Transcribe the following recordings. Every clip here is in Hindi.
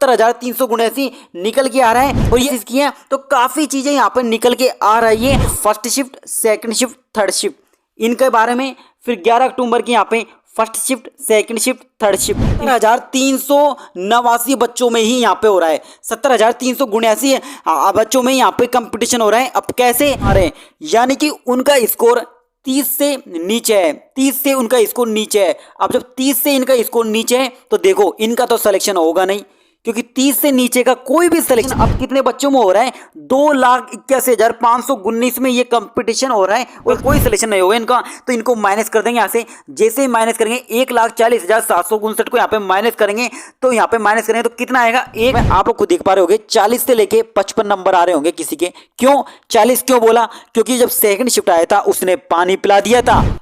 70,379 निकल के आ रहा है। और ये इसकी है तो काफ़ी चीज़ें यहाँ पर निकल के आ रही है, first shift, second shift, third shift, इनके बारे में। फिर 11 अक्टूबर की यहाँ पे first shift, second shift, third shift 70,389 बच्चों में ही यहाँ पे हो रहा है। 70,379 बच्चों में यहाँ पे कंपटीशन हो रहा है। अब कैसे आ रहे हैं, यानी कि उनका स्कोर 30 से नीचे है, 30 से उनका स्कोर नीचे है। अब जब 30 से इनका स्कोर नीचे है तो देखो इनका तो सिलेक्शन होगा नहीं, क्योंकि 30 से नीचे का कोई भी सिलेक्शन अब कितने बच्चों में हो रहा है, 2,81,519 में ये कंपटीशन हो रहा है और कोई सिलेक्शन नहीं होगा इनका। तो इनको माइनस कर देंगे यहाँ से, जैसे ही माइनस करेंगे 1,40,759 को यहाँ पे माइनस करेंगे, तो यहाँ पे माइनस करेंगे तो कितना आएगा, एक आप लोग खुद देख पा रहे होंगे 40 से लेके 55 नंबर आ रहे होंगे किसी के। क्यों 40 क्यों बोला, क्योंकि जब सेकंड शिफ्ट आया था उसने पानी पिला दिया था।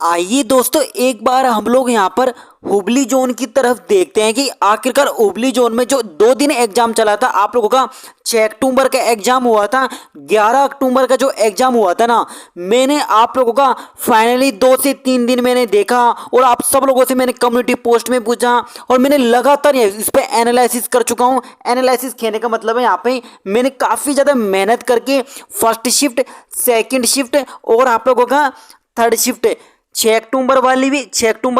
आइए दोस्तों एक बार हम लोग यहाँ पर हुबली जोन की तरफ देखते हैं कि आखिरकार हुबली जोन में जो 2 दिन एग्जाम चला था आप लोगों का, 6 अक्टूबर का एग्जाम हुआ था, 11 अक्टूबर का जो एग्जाम हुआ था ना, मैंने आप लोगों का फाइनली 2 से 3 दिन मैंने देखा और आप सब लोगों से मैंने कम्युनिटी पोस्ट में पूछा और मैंने लगातार इस पर एनालिसिस कर चुका हूँ। एनालिसिस कहने का मतलब है यहाँ पे मैंने काफ़ी ज़्यादा मेहनत करके फर्स्ट शिफ्ट, सेकेंड शिफ्ट और आप लोगों का थर्ड शिफ्ट, 6 अक्टूबर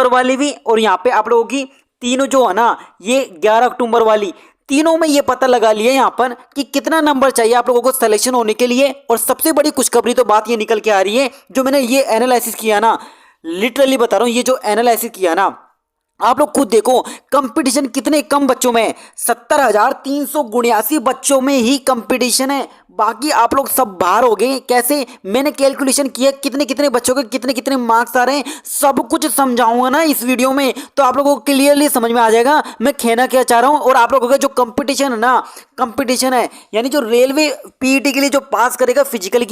वाली भी और यहाँ पे आप लोगों की तीनों जो है ना ये 11 अक्टूबर वाली, तीनों में ये पता लगा लिया यहाँ पर कि कितना नंबर चाहिए आप लोगों को सिलेक्शन होने के लिए। और सबसे बड़ी खुशखबरी तो बात ये निकल के आ रही है, जो मैंने ये एनालिसिस किया ना, लिटरली बता रहा हूँ, ये जो एनालिसिस किया ना आप लोग खुद देखो कंपटीशन कितने कम बच्चों में है, 70,379 बच्चों में ही कंपटीशन है, बाकी आप लोग सब बाहर हो गए। कैसे, मैंने कैलकुलेशन किया कितने कितने बच्चों के कितने कितने मार्क्स आ रहे हैं, सब कुछ समझाऊंगा ना इस वीडियो में, तो आप लोगों को क्लियरली समझ में आ जाएगा मैं कहना क्या चाह रहा हूं। और आप लोगों का जो कंपटीशन है ना, कंपटीशन है यानी जो रेलवे पीईटी के लिए जो पास करेगा फिजिकल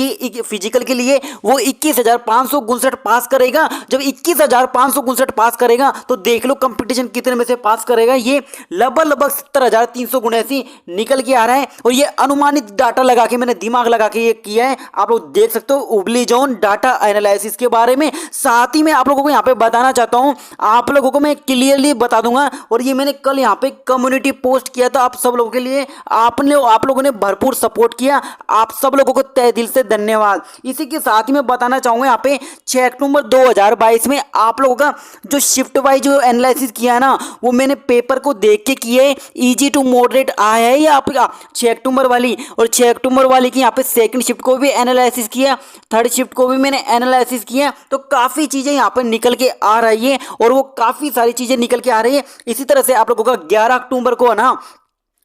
के लिए वो 21,559 पास करेगा। जब 21,559 पास करेगा तो देख लो कंपटीशन कितने में से पास करेगा, ये लगभग 70,379 निकल के आ रहा है। और ये अनुमानित डाटा लगा के मैंने दिमाग लगा के ये किया है, आप लोग देख सकते हो हुबली जोन डाटा एनालिसिस के बारे में। साथ ही मैं आप लोगों को यहाँ पे बताना चाहता हूँ, आप लोगों को मैं क्लियरली बता दूंगा। और ये मैंने कल यहाँ पे कम्युनिटी पोस्ट किया था आप सब लोगों के लिए, आप लोगों ने भरपूर सपोर्ट किया, आप सब लोगों को तहे दिल से धन्यवाद। इसी के साथ ही मैं बताना चाहूंगा यहाँ पे 6 अक्टूबर 2022 में आप लोगों का जो शिफ्ट वाइज जो एनालिसिस किया है ना, वो मैंने पेपर को देख के किया है, इजी टू मॉडरेट आया है ये आपका 6 अक्टूबर वाली। और 6 अक्टूबर वाली की यहाँ पे सेकंड शिफ्ट को भी एनालिसिस किया, थर्ड शिफ्ट को भी मैंने एनालिसिस किया, तो काफ़ी चीज़ें यहाँ पर निकल के आ रही है और वो काफ़ी सारी चीज़ें निकल के आ रही है। इसी तरह से आप लोगों का 11 अक्टूबर को है ना,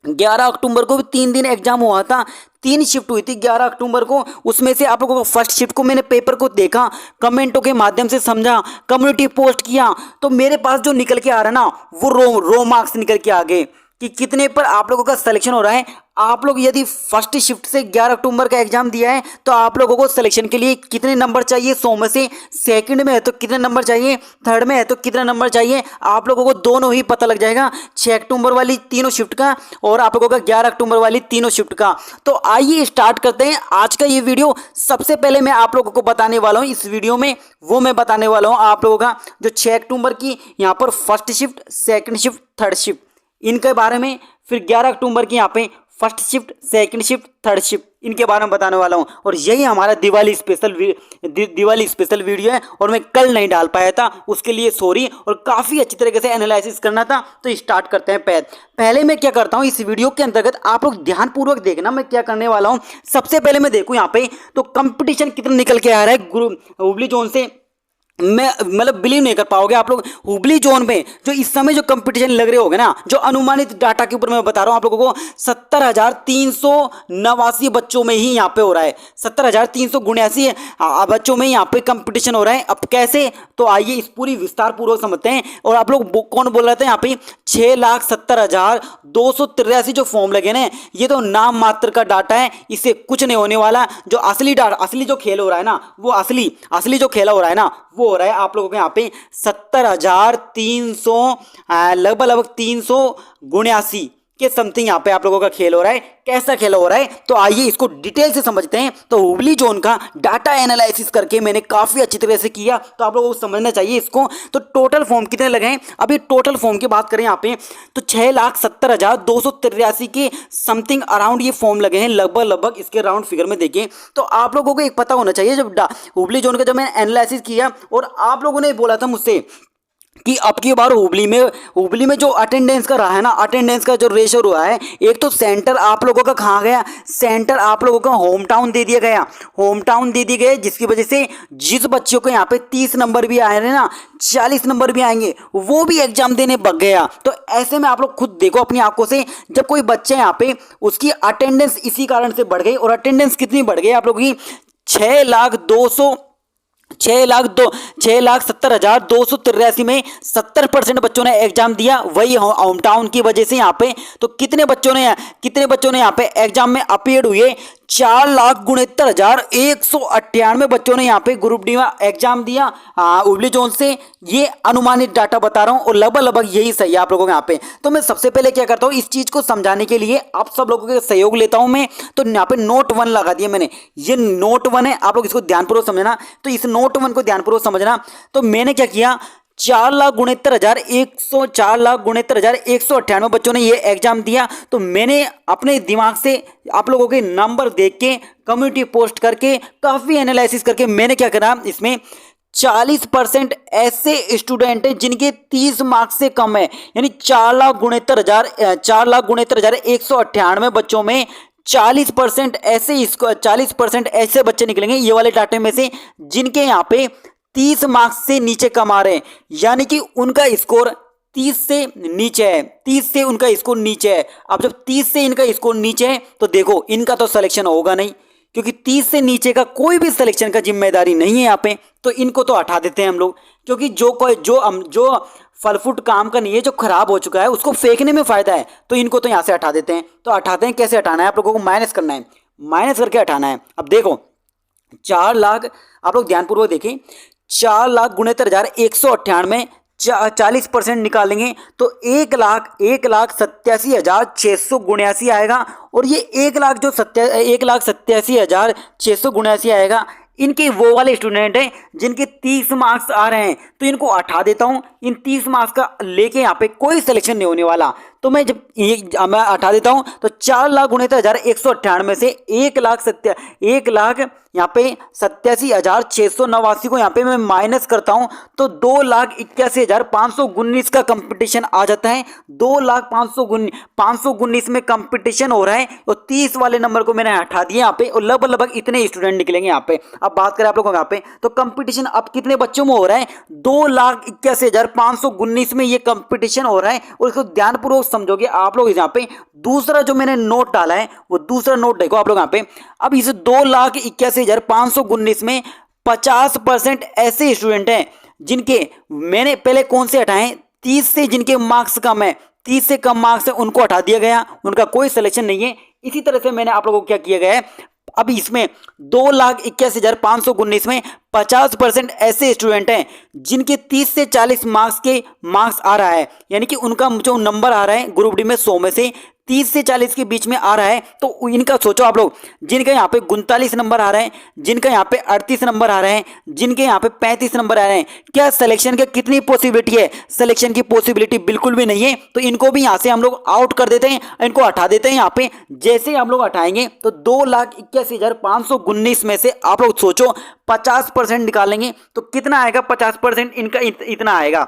11 अक्टूबर को भी 3 दिन एग्जाम हुआ था, 3 शिफ्ट हुई थी 11 अक्टूबर को। उसमें से आप लोगों को फर्स्ट शिफ्ट को मैंने पेपर को देखा, कमेंटों के माध्यम से समझा, कम्युनिटी पोस्ट किया, तो मेरे पास जो निकल के आ रहा है ना वो रो मार्क्स निकल के आ गए कि कितने पर आप लोगों का सिलेक्शन हो रहा है। आप लोग यदि फर्स्ट शिफ्ट से 11 अक्टूबर का एग्जाम दिया है तो आप लोगों को सिलेक्शन के लिए कितने नंबर चाहिए 100 में से, सेकंड में है तो कितने नंबर चाहिए, थर्ड में है तो कितने नंबर चाहिए, आप लोगों को दोनों ही पता लग जाएगा, 6 अक्टूबर वाली तीनों शिफ्ट का और आप लोगों का 11 अक्टूबर वाली तीनों शिफ्ट का। तो आइए स्टार्ट करते हैं आज का ये वीडियो। सबसे पहले मैं आप लोगों को बताने वाला हूँ इस वीडियो में, वो मैं बताने वाला हूँ आप लोगों का जो 6 अक्टूबर की यहाँ पर first shift, second shift, third shift, इनके बारे में। फिर 11 अक्टूबर की यहाँ पे first shift, second shift, third shift, इनके बारे में बताने वाला हूँ। और यही हमारा दिवाली स्पेशल वीडियो है और मैं कल नहीं डाल पाया था, उसके लिए सॉरी। और काफ़ी अच्छी तरीके से एनालिसिस करना था, तो स्टार्ट करते हैं। पहले मैं क्या करता हूँ इस वीडियो के अंतर्गत, आप लोग ध्यानपूर्वक देखना मैं क्या करने वाला हूँ। सबसे पहले मैं देखूँ यहाँ पे तो कंपटीशन कितना निकल के आ रहा है हुबली जोन से, मैं मतलब बिलीव नहीं कर पाओगे आप लोग। हुबली जोन में जो इस समय जो कंपटीशन लग रहे होगे ना, जो अनुमानित डाटा के ऊपर मैं बता रहा हूँ आप लोगों को, 70,379 बच्चों में ही यहाँ पे हो रहा है, 70,379 बच्चों में यहाँ पे कंपटीशन हो रहा है। अब कैसे, तो आइए इस पूरी विस्तार पूर्वक समझते हैं। और आप लोग कौन बोल रहे थे यहाँ पे 6,70,283 जो फॉर्म लगे ना, ये तो नाम मात्र का डाटा है, इससे कुछ नहीं होने वाला। जो असली जो खेल हो रहा है ना, वो असली जो खेल हो रहा है ना, वो हो रहा है आप लोगों के यहाँ पे 70,300 लगभग 379 के समथिंग यहाँ पे आप लोगों का खेल हो रहा है। कैसा खेल हो रहा है तो आइए इसको डिटेल से समझते हैं। तो हुबली जोन का डाटा एनालिसिस करके मैंने काफी अच्छी तरह से किया, तो आप लोगों को समझना चाहिए इसको। तो टोटल फॉर्म कितने लगे हैं, अभी टोटल फॉर्म की बात करें यहाँ पे तो 6,70,283 के समथिंग अराउंड ये फॉर्म लगे हैं, लगभग इसके राउंड फिगर में देखें तो आप लोगों को एक पता होना चाहिए। जब हुबली जोन का जब मैंने एनालिसिस किया और आप लोगों ने बोला था मुझसे कि अब की बार हुबली में जो अटेंडेंस का रहा है ना, अटेंडेंस का जो रेशो हुआ है, एक तो सेंटर आप लोगों का कहाँ गया, सेंटर आप लोगों का होम टाउन दे दिया गया, होम टाउन दे दिए गए, जिसकी वजह से जिस बच्चों को यहाँ पे 30 नंबर भी आए हैं ना, 40 नंबर भी आएंगे, वो भी एग्जाम देने बग गया। तो ऐसे में आप लोग खुद देखो अपनी आंखों से, जब कोई बच्चे यहाँ पे उसकी अटेंडेंस इसी कारण से बढ़ गई, और अटेंडेंस कितनी बढ़ गई आप लोगों की 6,70,283 में 70% बच्चों ने एग्जाम दिया, वही होम टाउन की वजह से यहाँ पे। तो कितने बच्चों ने यहाँ पे एग्जाम में अपीयर हुए, 4,69,198 बच्चों ने यहाँ पे ग्रुप डी में एग्जाम दिया हुबली जोन से। ये अनुमानित डाटा बता रहा हूँ और लगभग यही सही है आप लोगों के यहाँ पे। तो मैं सबसे पहले क्या करता हूँ, इस चीज को समझाने के लिए आप सब लोगों के सहयोग लेता हूँ मैं। तो यहाँ पे नोट 1 लगा दिया मैंने, ये नोट 1 है, आप लोग इसको ध्यानपूर्वक समझना। तो इस नोट 1 को ध्यानपूर्वक समझना। तो मैंने क्या किया, 4,69,198 बच्चों ने ये एग्जाम दिया। तो मैंने अपने दिमाग से आप लोगों के नंबर देख के कम्युनिटी पोस्ट करके काफी एनालिसिस करके मैंने क्या करा, इसमें 40% ऐसे स्टूडेंट हैं जिनके 30 मार्क्स से कम है, यानी 4,69,198 बच्चों में 40% ऐसे बच्चे निकलेंगे ये वाले डाटे में से जिनके यहाँ पे 30 मार्क्स से नीचे कम आ रहे हैं, यानी कि उनका स्कोर 30 से नीचे है, 30 से उनका स्कोर नीचे है। अब जब 30 से इनका स्कोर नीचे है तो देखो इनका तो सिलेक्शन होगा नहीं, क्योंकि 30 से नीचे का कोई भी सिलेक्शन का जिम्मेदारी नहीं है यहाँ पे। तो इनको तो हटा देते हैं हम लोग, क्योंकि जो फल फूट काम का नहीं है, जो खराब हो चुका है उसको फेंकने में फायदा है, तो इनको तो यहाँ से हटा देते हैं। तो हटाते हैं, कैसे हटाना है, आप लोगों को माइनस करना है, माइनस करके हटाना है। अब देखो 4 लाख, आप लोग ध्यानपूर्वक देखें, 4,69,198 में 40% निकालेंगे तो 1,87,679 आएगा। और ये 1,87,679 आएगा, इनके वो वाले स्टूडेंट हैं जिनके 30 मार्क्स आ रहे हैं, तो इनको हटा देता हूं। इन 30 मार्क्स का लेके यहाँ पे कोई सिलेक्शन नहीं होने वाला। तो मैं मैं हटा देता हूं, तो 4,69,198 में से 1,87,689 को यहाँ पे मैं माइनस करता हूं, तो 2,81,519 का कंपटीशन आ जाता है। 2,519 में कंपटीशन हो रहा है, और 30 वाले नंबर को मैंने हटा दिया यहाँ पे, और लगभग इतने स्टूडेंट निकलेंगे यहाँ पे। अब बात करें आप लोगों को यहाँ पे, तो कंपटीशन अब कितने बच्चों में हो रहा है, 2,81,519 में ये कंपटीशन हो रहा है। और इसको ध्यानपूर्वक समझोगे आप लोग यहाँ पे। दूसरा जो मैंने नोट डाला है वो दूसरा नोट देखो आप लोग यहाँ पे। अब इस 2,81,519 में 50% ऐसे स्टूडेंट हैं जिनके मैंने पहले कौन से हटाए, 30 से जिनके मार्क्स कम है, 30 से कम मार्क्स है उनको हटा दिया गया, उनका कोई सिलेक्शन नहीं है। इसी तरह से मैंने आप लोगों को क्या किया गया है, अब इसमें 2,81,519 में 50% ऐसे स्टूडेंट हैं जिनके 30 से 40 मार्क्स आ रहा है, यानी कि उनका जो नंबर आ रहा है ग्रुप डी में 100 में से 30 से 40 के बीच में आ रहा है। तो इनका सोचो आप लोग, जिनका यहाँ पे 39 नंबर आ रहे हैं, जिनका यहाँ पे 38 नंबर आ रहे हैं, जिनके यहाँ पे 35 नंबर आ रहे हैं, क्या सिलेक्शन की कितनी पॉसिबिलिटी है, सिलेक्शन की पॉसिबिलिटी बिल्कुल भी नहीं है। तो इनको भी यहाँ से हम लोग आउट कर देते हैं, इनको हटा देते हैं यहाँ पे। जैसे हम लोग हटाएंगे तो 2,81,519 में से आप लोग सोचो 50% निकालेंगे तो कितना आएगा, 50% इनका इतना आएगा,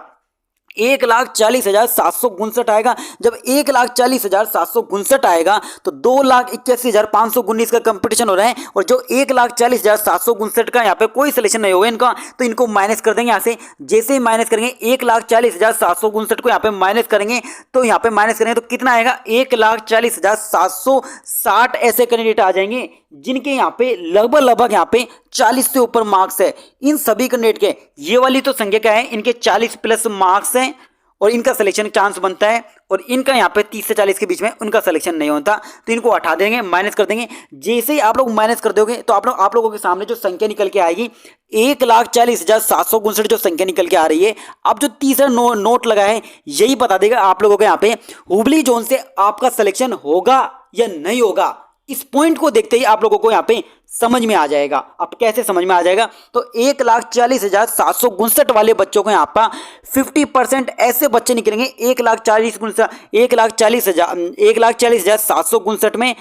1,40,759 आएगा। जब 1,40,759 आएगा तो 2,81,519 का कंपटीशन हो रहा है, और जो 1,40,759 का यहाँ पे कोई सिलेक्शन नहीं होगा इनका, तो इनको माइनस कर देंगे यहाँ से। जैसे ही माइनस करेंगे 1,40,759 को यहाँ पे माइनस करेंगे, तो यहाँ पे माइनस करेंगे तो कितना आएगा, 1,40,760 ऐसे कैंडिडेट आ जाएंगे जिनके यहाँ पे लगभग यहाँ पे 40 से ऊपर मार्क्स है। इन सभी कैंडिडेट के ये वाली तो संख्या क्या है, इनके 40 प्लस मार्क्स हैं, और इनका सिलेक्शन चांस बनता है, और इनका यहाँ पे 30 से 40 के बीच में उनका सिलेक्शन नहीं होता, तो इनको हटा देंगे, माइनस कर देंगे। जैसे ही आप लोग माइनस कर दोगे तो आप लोगों के सामने जो संख्या निकल के आएगी 1,40,759 जो संख्या निकल के आ रही है। अब जो तीसरा नोट लगा है यही बता देगा आप लोगों को यहाँ पे हुबली जोन से आपका सिलेक्शन होगा या नहीं होगा। इस पॉइंट को देखते ही आप लोगों को यहाँ पे समझ में आ जाएगा। अब कैसे समझ में आ जाएगा, तो 1,40,759 वाले बच्चों को यहाँ पर 50% ऐसे बच्चे निकलेंगे 1,40,759 में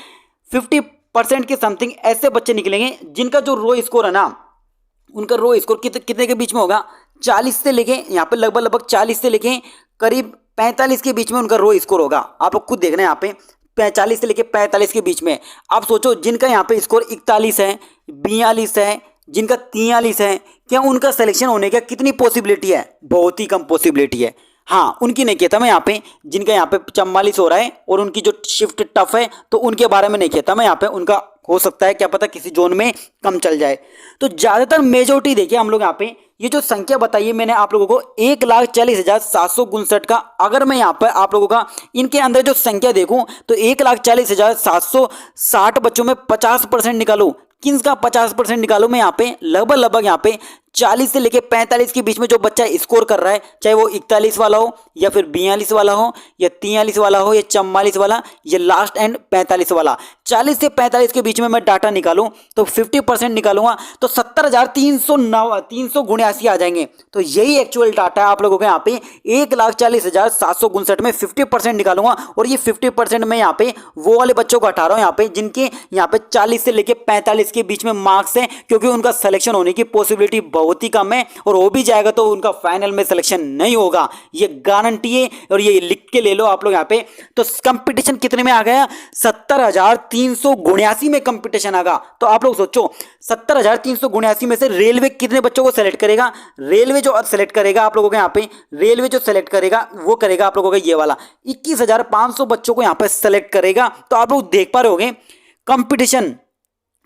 50% के समथिंग ऐसे बच्चे निकलेंगे जिनका जो रो स्कोर है ना, उनका रो स्कोर कितने के बीच में होगा, 40 से लेके यहाँ पे लगभग 40 से लेके करीब 45 के बीच में उनका रो स्कोर होगा। आप लोग खुद देखना यहाँ पे 45 से लेके 45 के बीच में। आप सोचो जिनका यहाँ पे स्कोर 41 है, 42 है, जिनका 43 है, क्या उनका सिलेक्शन होने का कितनी पॉसिबिलिटी है? बहुत ही कम पॉसिबिलिटी है। हाँ, उनकी नहीं कहता मैं यहाँ पे, जिनका यहाँ पे 44 हो रहा है और उनकी जो शिफ्ट टफ है तो उनके बारे में नहीं कहता मैं यहाँ पे। उनका हो सकता है क्या पता किसी जोन में कम चल जाए। तो ज़्यादातर मेजोरिटी देखिए हम लोग यहाँ पे ये जो संख्या बताइए मैंने आप लोगों को 1,40,759 का, अगर मैं यहाँ पर आप लोगों का इनके अंदर जो संख्या देखूं तो 1,40,760 बच्चों में 50% निकालूं। किन्स का 50% निकालूं मैं यहाँ पे लगभग यहाँ पे 40 से लेके 45 के बीच में जो बच्चा स्कोर कर रहा है, चाहे वो 41 वाला हो या फिर 42 वाला हो या 43 वाला हो या 44 वाला या लास्ट एंड 45 वाला, 40 से 45 के बीच में मैं डाटा निकालूं तो 50% निकालूंगा तो 70,379 आ जाएंगे। तो यही एक्चुअल डाटा है आप लोगों के यहाँ पे 1,40,759 में 50% निकालूंगा, और ये 50% में यहाँ पे वो वाले बच्चों को हटा रहा हूँ यहाँ पे जिनके यहाँ पे 40 से लेके 45 के बीच में मार्क्स हैं, क्योंकि उनका सिलेक्शन होने की पॉसिबिलिटी बहुत ही कम है, और हो भी जाएगा तो उनका फाइनल में सिलेक्शन नहीं होगा, ये गारंटी है। और ये लिख के ले लो आप लोग यहाँ पे। तो कंपटीशन कितने में आ गया, 70,379 में कंपटीशन आ गया। तो आप लोग सोचो 70,379 में से रेलवे कितने बच्चों को सेलेक्ट करेगा? रेलवे जो सेलेक्ट करेगा आप लोगों के यहाँ पे, रेलवे जो सेलेक्ट करेगा वो करेगा आप लोगों का ये वाला 21,500 बच्चों को यहाँ पे सेलेक्ट करेगा। तो आप लोग देख पा रहे होंगे कंपटीशन,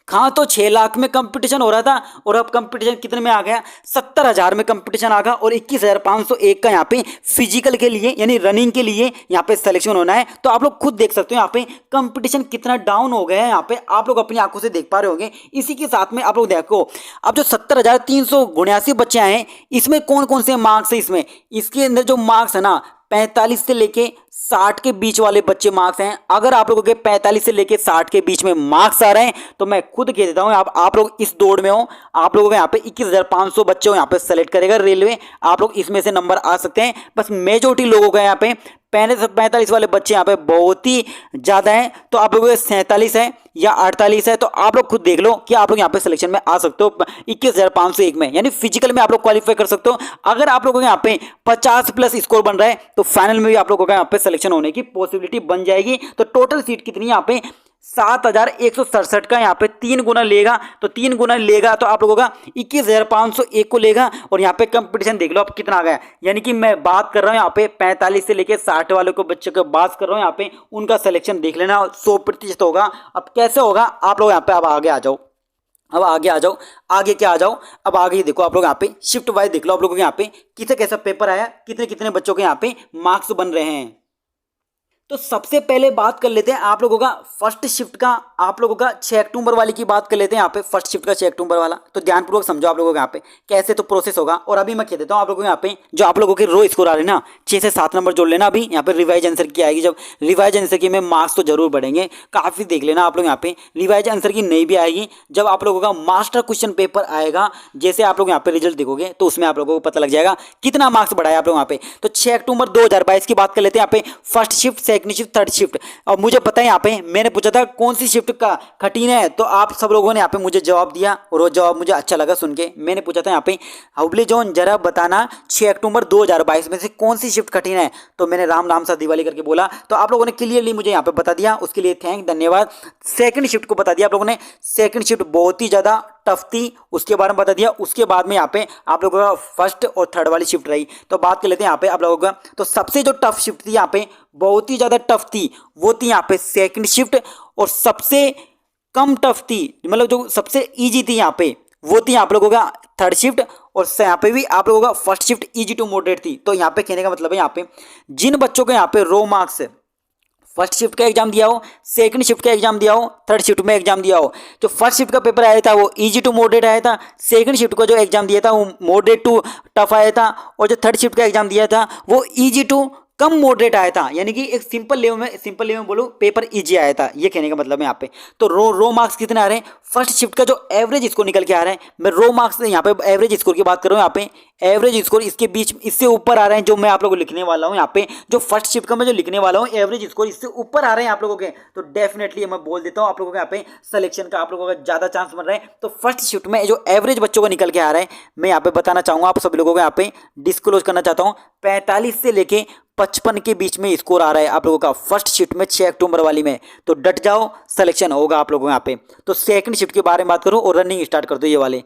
हाँ, तो 6 लाख में कंपटीशन हो रहा था और अब कंपटीशन कितने में आ गया, 70,000 में कंपटीशन आ गया, और 21,501 का यहाँ पे फिजिकल के लिए यानी रनिंग के लिए यहाँ पे सिलेक्शन होना है। तो आप लोग खुद देख सकते हो यहाँ पे कंपटीशन कितना डाउन हो गया है, यहाँ पे आप लोग अपनी आंखों से देख पा रहे होंगे। इसी के साथ में आप लोग देखो अब जो 70,379 बच्चे आए हैं इसमें कौन कौन से मार्क्स है, इसमें इसके अंदर जो मार्क्स है ना 45 से लेके 60 के बीच वाले बच्चे मार्क्स हैं। अगर आप लोगों के 45 से लेके 60 के बीच में मार्क्स आ रहे हैं तो मैं खुद कह देता हूं आप लोग इस दौड़ में हो। आप लोगों के यहाँ पे 21,500 बच्चे यहाँ पे सेलेक्ट करेगा रेलवे, आप लोग इसमें से नंबर आ सकते हैं। बस मेजोरिटी लोगों का यहाँ पे 45 वाले बच्चे यहाँ पे बहुत ही ज़्यादा हैं, तो आप लोगों के 47 है या 48 है, तो आप लोग खुद देख लो कि आप लोग यहाँ पे सिलेक्शन में आ सकते हो 21,501 में, यानी फिजिकल में आप लोग क्वालिफाई कर सकते हो। अगर आप लोगों के यहाँ पे 50 प्लस स्कोर बन रहा है तो फाइनल में भी आप लोगों का यहाँ पे सिलेक्शन होने की पॉसिबिलिटी बन जाएगी। तो टोटल सीट कितनी यहाँ पे 7,167 का यहाँ पे 3 गुना लेगा, तो 3 गुना लेगा तो आप लोगों का 21,501 को लेगा। और यहाँ पे कंपटीशन देख लो आप कितना आ गया, यानी कि मैं बात कर रहा हूँ यहाँ पे 45 से लेके 60 वालों को बच्चों को बात कर रहा हूँ यहाँ पे, उनका सिलेक्शन देख लेना 100% होगा। अब कैसे होगा आप लोग यहाँ पे अब आगे आ जाओ, अब आगे आ जाओ, आगे क्या आ जाओ, अब आगे देखो आप लोग यहाँ पे शिफ्ट वाइज देख लो आप लोगों के यहाँ पे किसे कैसा पेपर आया, कितने कितने बच्चों के यहाँ पे मार्क्स बन रहे हैं। तो सबसे पहले बात कर लेते हैं आप लोगों का फर्स्ट शिफ्ट का, आप लोगों का 6 अक्टूबर वाली की बात कर लेते हैं यहाँ पे फर्स्ट शिफ्ट का 6 अक्टूबर वाला। तो ध्यानपूर्वक समझो आप लोगों को यहाँ पे कैसे तो प्रोसेस होगा। और अभी मैं कह देता हूँ आप लोगों को यहाँ पे जो आप लोगों के रो स्कोर आ रहे हैं ना 6 से 7 नंबर जोड़ लेना। अभी यहाँ पे रिवाइज आंसर की आएगी, जब रिवाइज आंसर की में मार्क्स तो जरूर बढ़ेंगे, काफ़ी देख लेना आप लोग यहाँ पे। रिवाइज आंसर की नहीं भी आएगी, जब आप लोगों का मास्टर क्वेश्चन पेपर आएगा, जैसे आप लोग यहाँ पे रिजल्ट देखोगे तो उसमें आप लोगों को पता लग जाएगा कितना मार्क्स बढ़ाया आप लोग यहाँ पे। तो 6 अक्टूबर 2022 की बात कर लेते हैं यहाँ पे first shift, second shift, third shift. अब मुझे पता है यहाँ पे मैंने पूछा था कौन सी शिफ्ट का कठिन है, तो आप सब लोगों ने यहाँ पे मुझे जवाब दिया और वो जवाब मुझे अच्छा लगा सुन के। मैंने पूछा था यहाँ पे हुबली जोन जरा बताना 6 अक्टूबर 2022 में से कौन सी शिफ्ट कठिन है, तो मैंने राम राम सा दिवाली करके बोला, तो आप लोगों ने क्लियरली मुझे यहाँ पे बता दिया, उसके लिए थैंक धन्यवाद। सेकंड शिफ्ट को बता दिया आप लोगों ने, सेकंड शिफ्ट बहुत ही ज़्यादा टफ थी, उसके बारे में बता दिया। उसके बाद में यहाँ पे आप लोगों का फर्स्ट और थर्ड वाली शिफ्ट रही, तो बात कर लेते हैं यहाँ पे आप लोगों का। तो सबसे जो टफ शिफ्ट थी यहाँ पे, बहुत ही ज़्यादा टफ थी, वो थी यहाँ पे सेकंड शिफ्ट। और सबसे कम टफ थी, मतलब जो सबसे इजी थी यहाँ पे, वो थी आप लोगों का थर्ड शिफ्ट, और यहाँ पे भी आप लोगों का first shift easy to moderate थी। तो यहाँ पे कहने का मतलब है यहाँ पे जिन बच्चों को यहाँ पे रो मार्क्स फर्स्ट शिफ्ट का एग्जाम दिया हो, सेकंड शिफ्ट का एग्जाम दिया हो, थर्ड शिफ्ट में एग्जाम दिया हो, जो फर्स्ट शिफ्ट का पेपर आया था वो इजी टू मॉडरेट आया था, सेकंड शिफ्ट का जो एग्जाम दिया था वो मॉडरेट टू टफ आया था, और जो थर्ड शिफ्ट का एग्जाम दिया था वो इजी टू कम मॉडरेट आया था, यानी कि एक सिंपल लेवल में बोलो पेपर इजी आया था। ये कहने का मतलब है यहाँ पे तो रो मार्क्स कितने आ रहे हैं, फर्स्ट शिफ्ट का जो एवरेज स्कोर निकल के आ रहा है, मैं रो मार्क्स यहाँ पे एवरेज स्कोर की बात कर रहा हूँ, यहाँ पे एवरेज स्कोर इसके बीच इससे ऊपर आ रहे हैं, जो मैं आप लोगों को लिखने वाला हूँ यहाँ पे, जो फर्स्ट शिफ्ट का मैं जो लिखने वाला हूँ एवरेज स्कोर इससे ऊपर आ रहे हैं आप लोगों के, तो डेफिनेटली मैं बोल देता हूँ आप लोगों के यहाँ पे सिलेक्शन का आप लोगों का ज्यादा चांस बन रहा है। तो फर्स्ट शिफ्ट में जो एवरेज बच्चों को निकल के आ रहा है, मैं यहाँ पे बताना चाहूंगा आप सभी लोगों को, यहाँ पे डिस्क्लोज करना चाहता हूँ 45 से लेके 55 के बीच में स्कोर आ रहा है आप लोगों का फर्स्ट शिफ्ट में 6 अक्टूबर वाली में, तो डट जाओ, सिलेक्शन होगा आप लोगों को यहाँ पे। तो सेकंड शिफ्ट के बारे में बात करूं और रनिंग स्टार्ट कर दो ये वाले,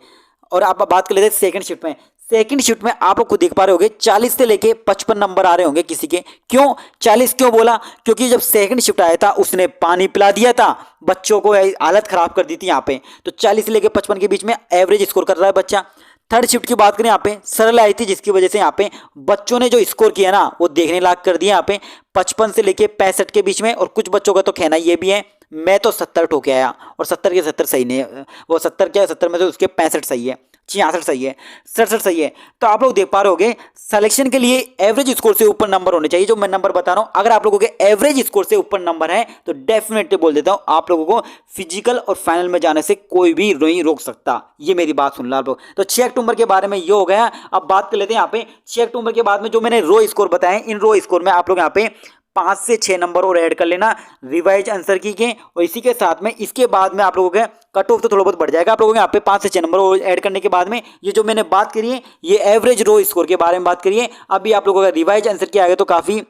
और आप बात कर लेते हैं सेकंड शिफ्ट में। सेकंड शिफ्ट में आप लोग को देख पा रहे होंगे 40 से लेके 55 नंबर आ रहे होंगे किसी के। क्यों 40 क्यों बोला, क्योंकि जब सेकंड शिफ्ट आया था उसने पानी पिला दिया था, बच्चों को हालत खराब कर दी थी यहाँ पे, तो 40 से लेके 55 के बीच में एवरेज स्कोर कर रहा है बच्चा। थर्ड शिफ्ट की बात करें यहाँ पे सरल आई थी, जिसकी वजह से यहाँ पे बच्चों ने जो स्कोर किया ना वो देखने लायक कर दिया यहाँ पे 55 से लेके 65 के बीच में, और कुछ बच्चों का तो कहना ये भी है मैं तो 70 ठोके आया, और 70 के 70 सही नहीं है, वो 70 क्या 70 में से उसके 65 सही है, 66 सही है, 67 सही है। तो आप लोग देख पा रहे होगे सिलेक्शन के लिए एवरेज स्कोर से ऊपर नंबर होने चाहिए, जो मैं नंबर बता रहा हूं। अगर आप लोगों के एवरेज स्कोर से ऊपर नंबर है तो डेफिनेटली बोल देता हूं आप लोगों को फिजिकल और फाइनल में जाने से कोई भी नहीं रोक सकता। ये मेरी बात सुन लो आप लोग। तो 6 अक्टूबर के बारे में ये हो गया। अब बात कर लेते हैं यहाँ पे 6 अक्टूबर के बाद में जो मैंने रो स्कोर बताए, इन रो स्कोर में आप लोग यहाँ पे 5 से 6 नंबर और ऐड कर लेना रिवाइज आंसर की के, और इसी के साथ में इसके बाद में आप लोगों के कट ऑफ तो थोड़ा बहुत बढ़ जाएगा आप लोगों के यहाँ पे 5 से 6 नंबर और ऐड करने के बाद में। ये जो मैंने बात करी है ये एवरेज रो स्कोर के बारे में बात करिए। अभी आप लोगों का रिवाइज आंसर किया आएगा तो काफी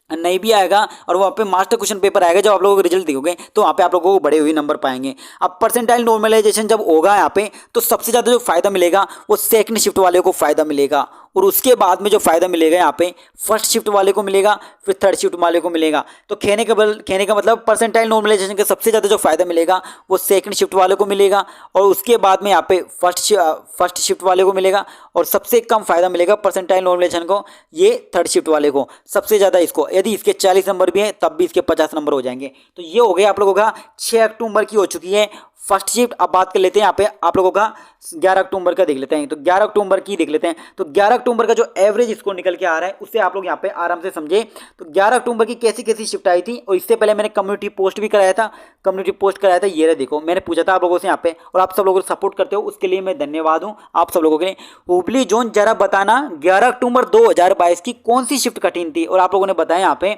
नहीं भी आएगा, और वहाँ पे मास्टर क्वेश्चन पेपर आएगा जब आप लोगों को रिजल्ट देखोगे तो वहाँ पे आप लोगों को बड़े हुए नंबर पाएंगे। अब परसेंटाइल नॉर्मलाइजेशन जब होगा यहाँ पे तो सबसे ज़्यादा जो फायदा मिलेगा वो सेकंड शिफ्ट वाले को फायदा मिलेगा, और उसके बाद में जो फायदा मिलेगा यहाँ पे फर्स्ट शिफ्ट वाले को मिलेगा, फिर थर्ड शिफ्ट वाले को मिलेगा। तो कहने का मतलब परसेंटाइल नॉर्मलाइजेशन का सबसे ज़्यादा जो फायदा मिलेगा वो सेकंड शिफ्ट वाले को मिलेगा, और उसके बाद में यहाँ पे फर्स्ट शिफ्ट वाले को मिलेगा, और सबसे कम फायदा मिलेगा परसेंटाइल नॉर्मलाइजेशन को ये थर्ड शिफ्ट वाले को, सबसे ज़्यादा इसको। यदि इसके 40 नंबर भी हैं तब भी इसके 50 नंबर हो जाएंगे। तो ये हो गया आप लोगों का 6 अक्टूबर की हो चुकी है फर्स्ट शिफ्ट। अब बात कर लेते हैं यहाँ पे आप लोगों का 11 अक्टूबर का देख लेते हैं। तो 11 अक्टूबर की देख लेते हैं। तो 11 अक्टूबर का जो एवरेज स्कोर निकल के आ रहा है उससे आप लोग यहाँ पे आराम से समझे। तो 11 अक्टूबर की कैसी कैसी शिफ्ट आई थी, और इससे पहले मैंने कम्युनिटी पोस्ट भी कराया था, ये रहा देखो, मैंने पूछा था आप लोगों से यहाँ पे, और आप सब लोगों को सपोर्ट करते हो उसके लिए मैं धन्यवाद हूँ आप सब लोगों के लिए। हुबली जोन जरा बताना 11 अक्टूबर 2022 की कौन सी शिफ्ट कठिन थी, और आप लोगों ने बताया यहाँ पे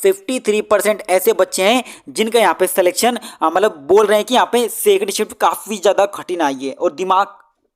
53% ऐसे बच्चे हैं जिनका यहाँ पे सिलेक्शन मतलब बोल रहे हैं कि यहाँ पे सेकंड शिफ्ट काफ़ी ज़्यादा कठिन आई है और दिमाग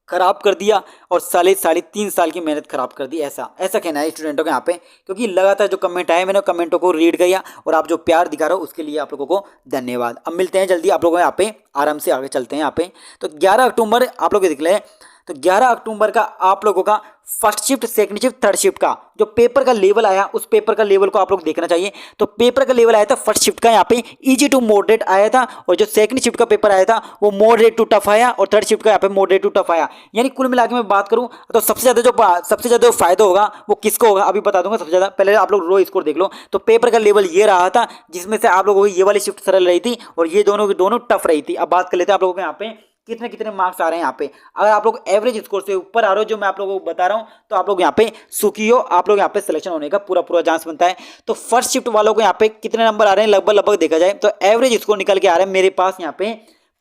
खराब कर दिया और साढ़े 3 साल की मेहनत खराब कर दी, ऐसा कहना है स्टूडेंटों के यहाँ पे। क्योंकि लगातार जो कमेंट आए मैंने कमेंटों को रीड किया और आप जो प्यार दिखा रहे हो उसके लिए आप लोगों को धन्यवाद। अब मिलते हैं जल्दी आप लोगों को यहाँ पे, आराम से आगे चलते हैं यहाँ पे। तो 11 अक्टूबर आप लोग देख लें। तो 11 अक्टूबर का आप लोगों का first shift, second shift, third shift का जो पेपर का लेवल आया उस पेपर का लेवल को आप लोग देखना चाहिए। तो पेपर का लेवल आया था फर्स्ट शिफ्ट का यहाँ पे इजी टू मॉडरेट आया था, और जो सेकंड शिफ्ट का पेपर आया था वो मॉडरेट टू टफ आया, और थर्ड शिफ्ट का यहाँ पे मॉडरेट टू टफ आया। यानी कुल मिला के मैं बात करूं तो सबसे ज्यादा जो फायदा होगा वो किसको होगा अभी बता दूंगा। सबसे ज्यादा पहले आप लोग रो स्कोर देख लो। तो पेपर का लेवल ये रहा था जिसमें से आप लोगों को ये वाली शिफ्ट सरल रही थी और ये दोनों टफ रही थी। अब बात कर लेते हैं आप लोगों को यहाँ पे कितने मार्क्स आ रहे हैं यहाँ पे। अगर आप लोग एवरेज स्कोर से ऊपर आ रहे हो जो मैं आप लोगों को बता रहा हूँ तो आप लोग यहाँ पे सुखी हो, आप लोग यहाँ पे सिलेक्शन होने का पूरा चांस बनता है। तो फर्स्ट शिफ्ट वालों को यहाँ पे कितने नंबर आ रहे हैं लगभग देखा जाए तो एवरेज स्कोर निकल के आ रहे हैं मेरे पास यहाँ पे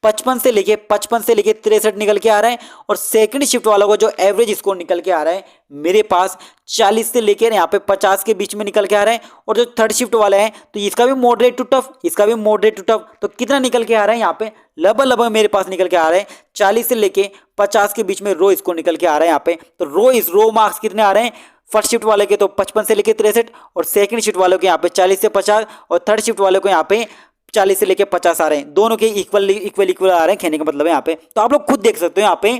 55 से लेके 63 निकल के आ रहा है, और सेकंड शिफ्ट वालों को जो एवरेज स्कोर निकल के आ रहा है मेरे पास 40 से लेकर यहाँ पे 50 के बीच में निकल के आ रहा है। और जो थर्ड शिफ्ट वाला है तो इसका भी मॉडरेट टू टफ, तो कितना निकल के आ रहा है यहाँ पे लगभग मेरे पास निकल के आ रहा है 40 से लेके 50 के बीच में रो स्कोर निकल के आ रहा है यहाँ पे। तो रो मार्क्स कितने आ रहे हैं फर्स्ट शिफ्ट वाले के तो 55 से लेके 63, और सेकंड शिफ्ट वालों के यहाँ पे 40 से 50, और थर्ड शिफ्ट वालों को यहाँ पे 40 से लेके 50 आ रहे हैं। दोनों के इक्वल आ रहे हैं, कहने का मतलब है यहाँ पे। तो आप लोग खुद देख सकते हो यहाँ पे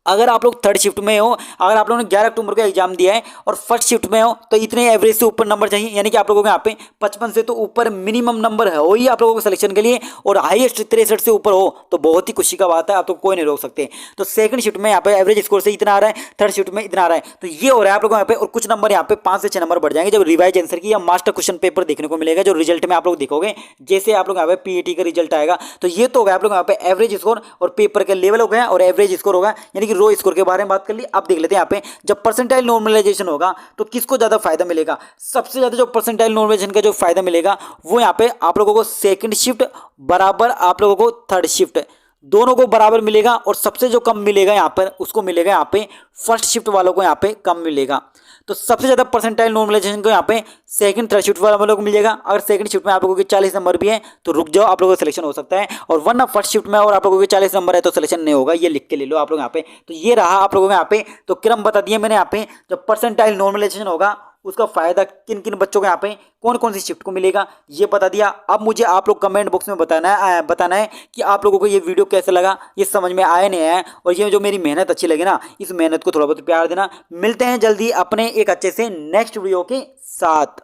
अगर आप लोग थर्ड शिफ्ट में हो, अगर आप लोगों ने 11 अक्टूबर को एग्जाम दिया है और फर्स्ट शिफ्ट में हो तो इतने एवरेज से ऊपर नंबर चाहिए, यानी कि आप लोगों को यहाँ पे 55 से तो ऊपर मिनिमम नंबर है वही आप लोगों को सिलेक्शन के लिए, और हाईएस्ट 63 से ऊपर हो तो बहुत ही खुशी का बात है, आप तो कोई नहीं रोक सकते। तो सेकंड शिफ्ट में यहाँ पे एवरेज स्कोर से इतना आ रहा है, थर्ड शिफ्ट में इतना आ रहा है, तो ये हो रहा है आप लोगों को यहाँ पे, और कुछ नंबर यहाँ पे 5 से 6 नंबर बढ़ जाएंगे जब रिवाइज आंसर की या मास्टर क्वेश्चन पेपर देखने को मिलेगा, जो रिजल्ट में आप लोग देखोगे जैसे आप लोग यहाँ पे पीईटी का रिजल्ट आएगा। तो ये तो हो गया आप लोग यहाँ पे एवरेज स्कोर और पेपर के लेवल हो गया और एवरेज स्कोर होगा, यानी कि रो स्कोर के बारे में बात कर ली। अब देख लेते हैं यहाँ पे जब परसेंटाइल नॉर्मलाइजेशन होगा तो किसको ज्यादा फायदा मिलेगा। सबसे ज्यादा जो परसेंटाइल नॉर्मलाइजेशन का जो फायदा मिलेगा वो यहाँ पे आप लोगों को सेकंड शिफ्ट बराबर आप लोगों को थर्ड शिफ्ट दोनों को बराबर मिलेगा, और सबसे जो कम मिलेगा यहाँ पर उसको मिलेगा यहाँ पे फर्स्ट शिफ्ट वालों को यहाँ पे कम मिलेगा। तो सबसे ज्यादा परसेंटाइल नॉर्मलाइजेशन को यहाँ पे सेकंड थर्ड शिफ्ट वालों को मिलेगा। अगर सेकंड शिफ्ट में आप लोगों के 40 नंबर भी है तो रुक जाओ, आप लोगों का सिलेक्शन हो सकता है, और वरना फर्स्ट शिफ्ट में और आप लोगों के 40 नंबर है तो सिलेक्शन नहीं होगा, ये लिख के ले लो आप लोग यहाँ पे। तो ये रहा आप लोगों को यहाँ पे तो क्रम बता दिया मैंने यहाँ पे, जब परसेंटाइल नॉर्मलाइजेशन होगा उसका फायदा किन किन बच्चों को यहाँ पे कौन कौन सी शिफ्ट को मिलेगा ये बता दिया। अब मुझे आप लोग कमेंट बॉक्स में बताना है कि आप लोगों को ये वीडियो कैसा लगा, ये समझ में आया नहीं आया, और ये जो मेरी मेहनत अच्छी लगी ना, इस मेहनत को थोड़ा बहुत प्यार देना। मिलते हैं जल्दी अपने एक अच्छे से नेक्स्ट वीडियो के साथ।